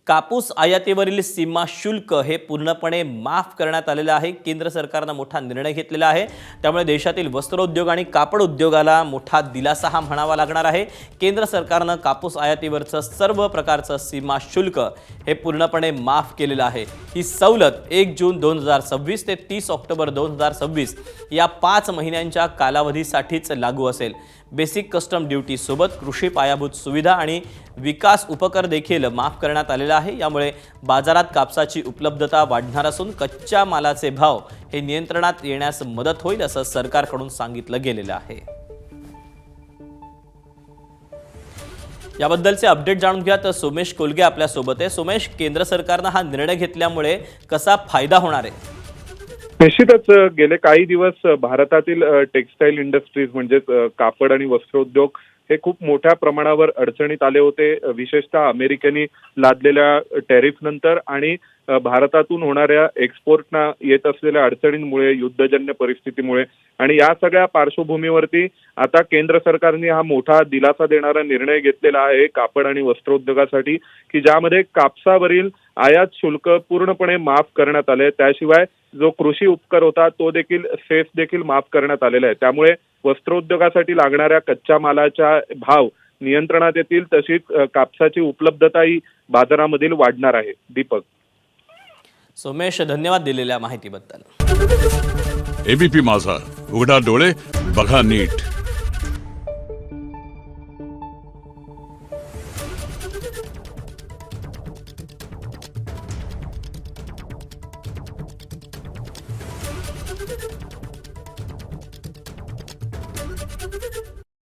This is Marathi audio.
कापूस आयातीवरील सीमा शुल्क हे पूर्णपणे माफ करण्यात आलेलं आहे। केंद्र सरकारने मोठा निर्णय घेतलेला आहे। त्यामुळे देशातील वस्त्रोद्योग आणि कापड उद्योगाला मोठा दिलासा हा म्हणावा लागणार आहे। केंद्र सरकारने कापूस आयातीवरचं सर्व प्रकारचं सीमा शुल्क हे पूर्णपणे माफ केलेलं आहे। ही सवलत 1 जून 2026 ते 30 ऑक्टोबर 2026 या 5 महिन्यांच्या कालावधीसाठीच लागू असेल। बेसिक कस्टम ड्यूटी सोबत कृषी पायाभूत सुविधा आणि विकास उपकर देखील माफ करण्यात आलेला आहे। यामुळे बाजारात कापसाची उपलब्धता वाढणार असून कच्च्या मालाचे भाव हे नियंत्रणात येण्यास मदत होईल असं सरकारकडून सांगितलं गेलेलं आहे। याबद्दलचे अपडेट जाणून घ्या तर सोमेश कोलगे आपल्या सोबत आहे। सोमेश, केंद्र सरकारने हा निर्णय घेतल्यामुळे कसा फायदा होणार आहे? निश्चितच गेले काही दिवस भारतातील टेक्सटाईल इंडस्ट्रीज म्हणजेच कापड आणि वस्त्रोद्योग हे खूप मोठ्या प्रमाणावर अडचणीत आले होते, विशेषतः अमेरिकेने लादलेल्या टॅरिफ नंतर आणि भारतातून होणाऱ्या एक्सपोर्टना येत असलेल्या अडचणींमुळे, युद्धजन्य परिस्थितीमुळे आणि या सगळ्या पार्श्वभूमीवरती आता केंद्र सरकारने हा मोठा दिलासा देणारा निर्णय घेतलेला आहे कापड आणि वस्त्रोद्योगासाठी, की ज्यामध्ये कापसावरील आयात शुल्क पूर्णपणे माफ करण्यात आले। त्याशिवाय जो कृषी उपकर होता तो देखील सेस देखील माफ करण्यात आलेला आहे। त्यामुळे वस्त्रोद्योगासाठी लागणाऱ्या कच्च्या मालाच्या भाव नियंत्रणात येतील, तशीच कापसाची उपलब्धताही बाजारामधील वाढणार आहे। दीपक, सोमेश, धन्यवाद दिलेल्या माहितीबद्दल। एबीपी माझा, उघडा डोळे बघा नीट।